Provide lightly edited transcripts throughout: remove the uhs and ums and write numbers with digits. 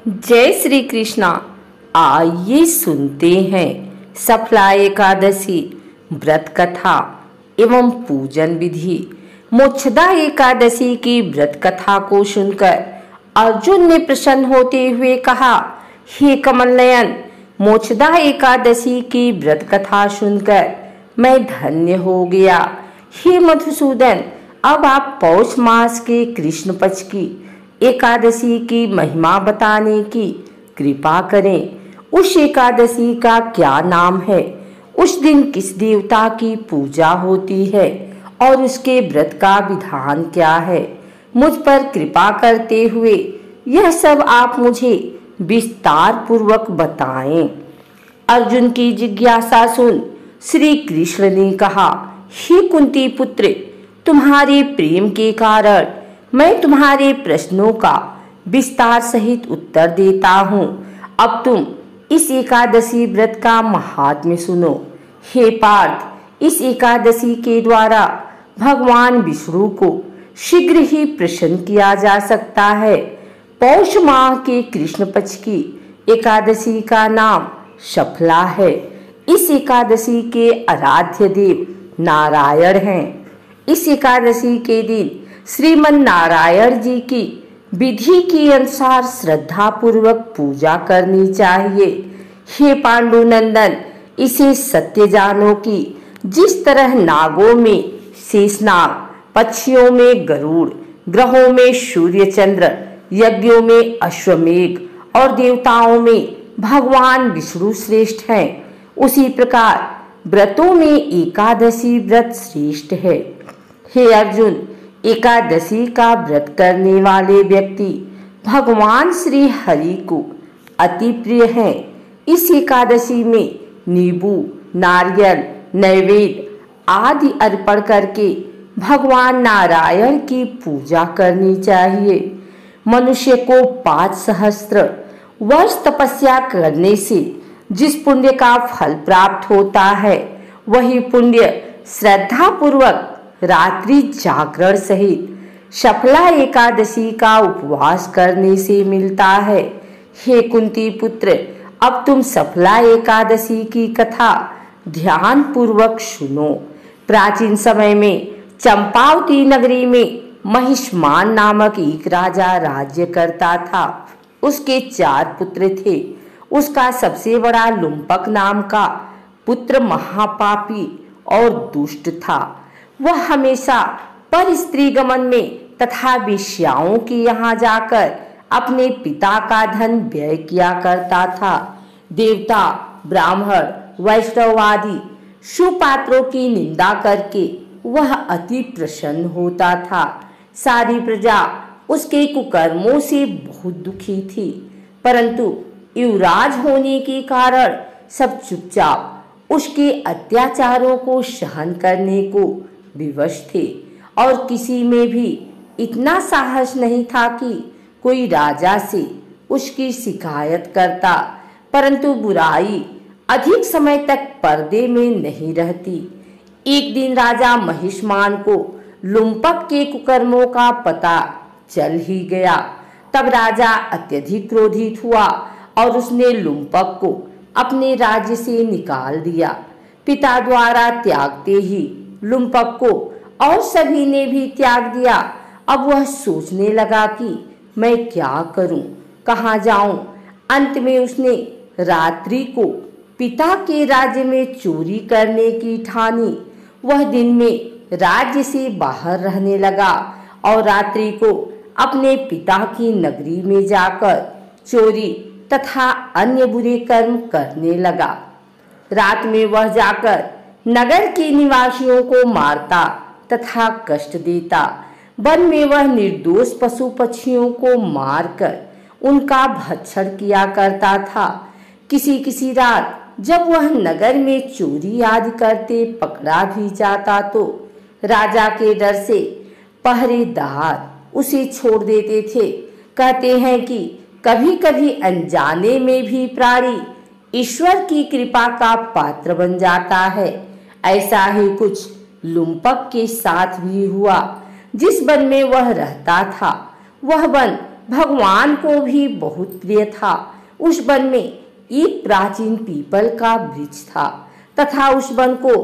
जय श्री कृष्णा। आइए सुनते हैं सफला एकादशी व्रत कथा एवं पूजन विधि। मोक्षदा एकादशी की व्रत कथा को सुनकर अर्जुन ने प्रसन्न होते हुए कहा, हे कमल नयन, मोक्षदा एकादशी की व्रत कथा सुनकर मैं धन्य हो गया। हे मधुसूदन, अब आप पौष मास के कृष्ण पक्ष की एकादशी की महिमा बताने की कृपा करें। उस एकादशी का क्या नाम है? उस दिन किस देवता की पूजा होती है और उसके व्रत का विधान क्या है? मुझ पर कृपा करते हुए यह सब आप मुझे विस्तार पूर्वक बताएं। अर्जुन की जिज्ञासा सुन श्री कृष्ण ने कहा, हे कुंती पुत्र, तुम्हारे प्रेम के कारण मैं तुम्हारे प्रश्नों का विस्तार सहित उत्तर देता हूँ। अब तुम इस एकादशी व्रत का महात्म्य सुनो। हे पार्थ, इस एकादशी के द्वारा भगवान विष्णु को शीघ्र ही प्रसन्न किया जा सकता है। पौष माह के कृष्ण पक्ष की एकादशी का नाम सफला है। इस एकादशी के आराध्य देव नारायण हैं। इस एकादशी के दिन श्रीमन नारायण जी की विधि के अनुसार श्रद्धा पूर्वक पूजा करनी चाहिए। हे पांडु नंदन, इसे सत्य जानो कि जिस तरह नागों में शेषनाग, पक्षियों में गरुड़, ग्रहों में सूर्य चंद्र, यज्ञों में अश्वमेघ और देवताओं में भगवान विष्णु श्रेष्ठ हैं, उसी प्रकार व्रतों में एकादशी व्रत श्रेष्ठ है। हे अर्जुन, एकादशी का व्रत करने वाले व्यक्ति भगवान श्री हरि को अति प्रिय हैं। इस एकादशी में नींबू, नारियल, नैवेद्य आदि अर्पण करके भगवान नारायण की पूजा करनी चाहिए। मनुष्य को 5 सहस्त्र वर्ष तपस्या करने से जिस पुण्य का फल प्राप्त होता है, वही पुण्य श्रद्धा पूर्वक रात्रि जागरण सहित सफला एकादशी का उपवास करने से मिलता है। हे कुंती पुत्र, अब तुम सफला एकादशी की कथा ध्यान पूर्वक सुनो। प्राचीन समय में चंपावती नगरी में महिष्मान नामक एक राजा राज्य करता था। उसके 4 पुत्र थे। उसका सबसे बड़ा लुम्पक नाम का पुत्र महापापी और दुष्ट था। वह हमेशा पर स्त्री गमन में तथा वेश्याओं के यहाँ जाकर अपने पिता का धन व्यय किया करता था। देवता, ब्राह्मण, वैष्णव आदि सुपात्रों की निंदा करके वह अति प्रसन्न होता था। सारी प्रजा उसके कुकर्मों से बहुत दुखी थी, परंतु युवराज होने के कारण सब चुपचाप उसके अत्याचारों को सहन करने को विवश थे और किसी में भी इतना साहस नहीं था कि कोई राजा से उसकी शिकायत करता। परंतु बुराई अधिक समय तक पर्दे में नहीं रहती। एक दिन राजा महिष्मान को लुम्पक के कुकर्मों का पता चल ही गया। तब राजा अत्यधिक क्रोधित हुआ और उसने लुम्पक को अपने राज्य से निकाल दिया। पिता द्वारा त्यागते ही लुम्पक को और सभी ने भी त्याग दिया। अब वह सोचने लगा कि मैं क्या करूं, कहाँ जाऊं। अंत में उसने रात्रि को पिता के राज्य में चोरी करने की ठानी। वह दिन में राज्य से बाहर रहने लगा और रात्रि को अपने पिता की नगरी में जाकर चोरी तथा अन्य बुरे कर्म करने लगा। रात में वह जाकर नगर के निवासियों को मारता तथा कष्ट देता। वन में वह निर्दोष पशु पक्षियों को मारकर उनका भक्षण किया करता था। किसी किसी रात जब वह नगर में चोरी आदि करते पकड़ा भी जाता तो राजा के डर से पहरेदार उसे छोड़ देते थे। कहते हैं कि कभी कभी अनजाने में भी प्राणी ईश्वर की कृपा का पात्र बन जाता है। ऐसा ही कुछ लुम्पक के साथ भी हुआ। जिस वन में वह रहता था, वह वन भगवान को भी बहुत प्रिय था। उस वन में एक प्राचीन पीपल का वृक्ष था तथा उस वन को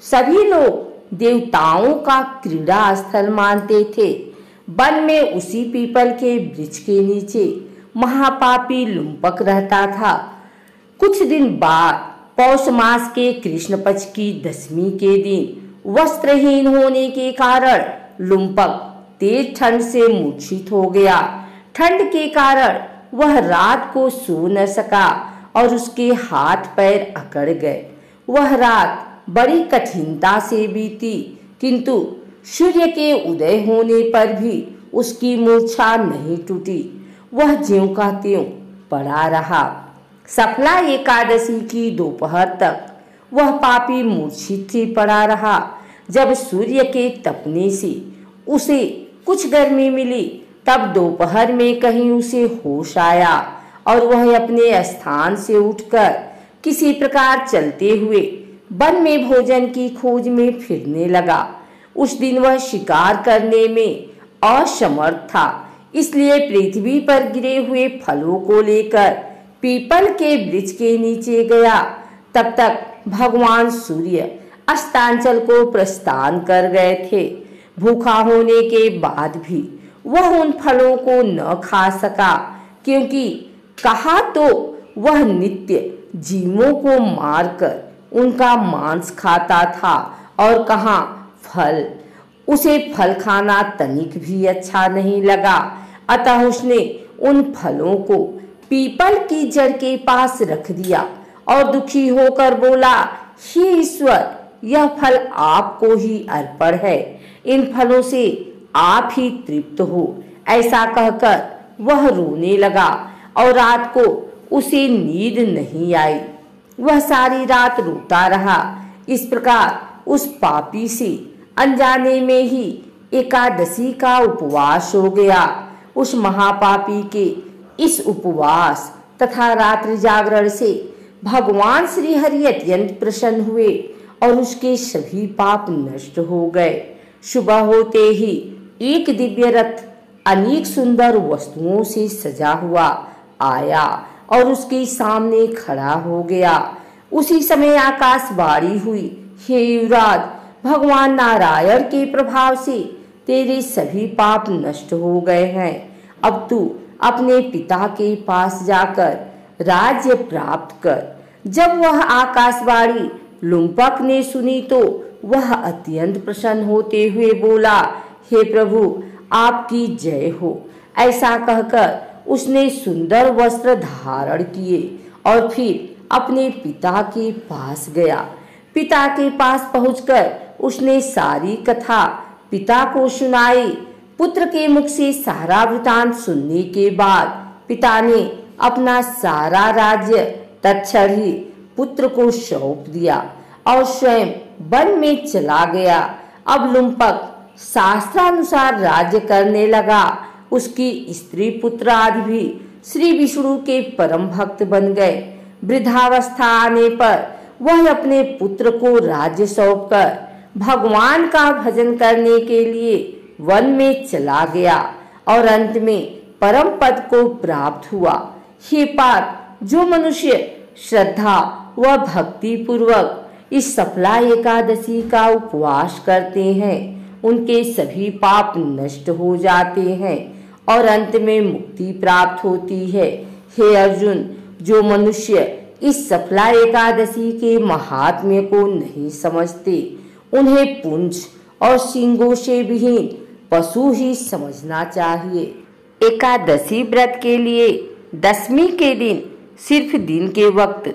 सभी लोग देवताओं का क्रीड़ा स्थल मानते थे। वन में उसी पीपल के वृक्ष के नीचे महापापी लुम्पक रहता था। कुछ दिन बाद पौष मास के कृष्ण पक्ष की दशमी के दिन वस्त्रहीन होने के कारण लुम्पक तेज ठंड से मूर्छित हो गया। ठंड के कारण वह रात को सो न सका और उसके हाथ पैर अकड़ गए। वह रात बड़ी कठिनता से बीती, किंतु सूर्य के उदय होने पर भी उसकी मूर्छा नहीं टूटी। वह ज्यों का त्यों पड़ा रहा। सफला एकादशी की दोपहर तक वह पापी मूर्छित ही पड़ा रहा। जब सूर्य के तपने से उसे कुछ गर्मी मिली, तब दोपहर में कहीं उसे होश आया और वह अपने स्थान से उठकर किसी प्रकार चलते हुए वन में भोजन की खोज में फिरने लगा। उस दिन वह शिकार करने में असमर्थ था, इसलिए पृथ्वी पर गिरे हुए फलों को लेकर पीपल के वृक्ष के नीचे गया। तब तक भगवान सूर्य अस्तांचल को प्रस्थान कर गए थे। भूखा होने के बाद भी वह उन फलों को न खा सका, क्योंकि कहा तो वह नित्य जीवों को मारकर उनका मांस खाता था और कहाँ फल। उसे फल खाना तनिक भी अच्छा नहीं लगा, अतः उसने उन फलों को पीपल की जड़ के पास रख दिया और दुखी होकर बोला, हे ईश्वर, यह फल आपको ही अर्पण है, इन फलों से आप ही तृप्त हो। ऐसा कहकर वह रोने लगा और रात को उसे नींद नहीं आई। वह सारी रात रोता रहा। इस प्रकार उस पापी से अनजाने में ही एकादशी का उपवास हो गया। उस महापापी के इस उपवास तथा रात्रि जागरण से भगवान श्री हरि अत्यंत प्रसन्न हुए और उसके सभी पाप नष्ट हो गए। सुबह होते ही एक दिव्य रथ अनेक सुंदर वस्तुओं से सजा हुआ आया और उसके सामने खड़ा हो गया। उसी समय आकाशवाणी हुई, हे युवराज, भगवान नारायण के प्रभाव से तेरे सभी पाप नष्ट हो गए हैं। अब तू अपने पिता के पास जाकर राज्य प्राप्त कर। जब वह आकाशवाणी लुम्पक ने सुनी तो वह अत्यंत प्रसन्न होते हुए बोला, हे प्रभु, आपकी जय हो। ऐसा कहकर उसने सुंदर वस्त्र धारण किए और फिर अपने पिता के पास गया। पिता के पास पहुंचकर उसने सारी कथा पिता को सुनाई। पुत्र के मुख से सारा वृतांत सुनने के बाद पिता ने अपना सारा राज्य तत्क्षण ही पुत्र को सौंप दिया और स्वयं वन में चला गया। अब लुम्पक शास्त्रानुसार राज्य करने लगा। उसकी स्त्री पुत्र आदि भी श्री विष्णु के परम भक्त बन गए। वृद्धावस्था आने पर वह अपने पुत्र को राज्य सौंपकर भगवान का भजन करने के लिए वन में चला गया और अंत में परम पद को प्राप्त हुआ। हे पार्थ, जो मनुष्य श्रद्धा व भक्ति पूर्वक इस सफला एकादशी का उपवास करते हैं, उनके सभी पाप नष्ट हो जाते हैं और अंत में मुक्ति प्राप्त होती है। हे अर्जुन, जो मनुष्य इस सफला एकादशी के महात्म्य को नहीं समझते, उन्हें पुंज और सींगों से विहीन पशु ही समझना चाहिए। एकादशी व्रत के लिए दशमी के दिन सिर्फ दिन के वक्त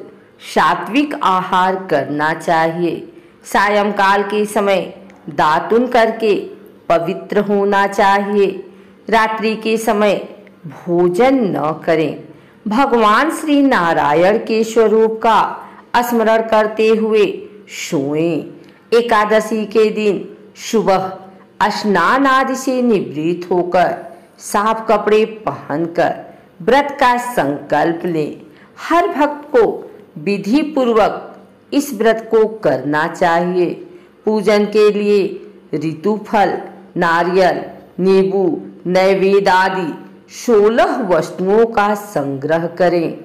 सात्विक आहार करना चाहिए। सायंकाल के समय दातुन करके पवित्र होना चाहिए। रात्रि के समय भोजन न करें। भगवान श्री नारायण के स्वरूप का स्मरण करते हुए सोएं। एकादशी के दिन सुबह स्नान आदि से निवृत्त होकर साफ कपड़े पहनकर व्रत का संकल्प लें। हर भक्त को विधि पूर्वक इस व्रत को करना चाहिए। पूजन के लिए ऋतुफल, नारियल, नींबू, नैवेद्य आदि 16 वस्तुओं का संग्रह करें।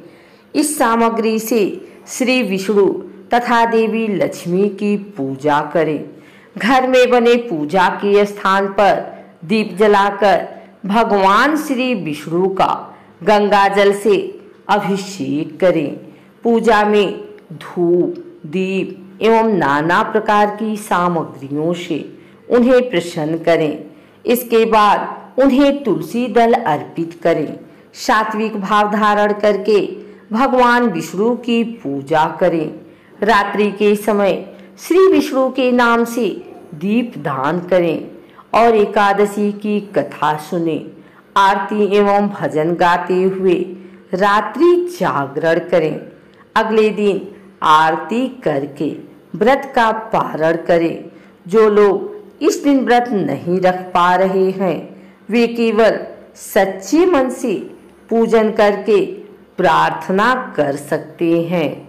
इस सामग्री से श्री विष्णु तथा देवी लक्ष्मी की पूजा करें। घर में बने पूजा के स्थान पर दीप जलाकर भगवान श्री विष्णु का गंगा जल से अभिषेक करें। पूजा में धूप, दीप एवं नाना प्रकार की सामग्रियों से उन्हें प्रसन्न करें। इसके बाद उन्हें तुलसी दल अर्पित करें। सात्विक भाव धारण करके भगवान विष्णु की पूजा करें। रात्रि के समय श्री विष्णु के नाम से दीप दान करें और एकादशी की कथा सुने। आरती एवं भजन गाते हुए रात्रि जागरण करें। अगले दिन आरती करके व्रत का पारण करें। जो लोग इस दिन व्रत नहीं रख पा रहे हैं वे केवल सच्चे मन से पूजन करके प्रार्थना कर सकते हैं।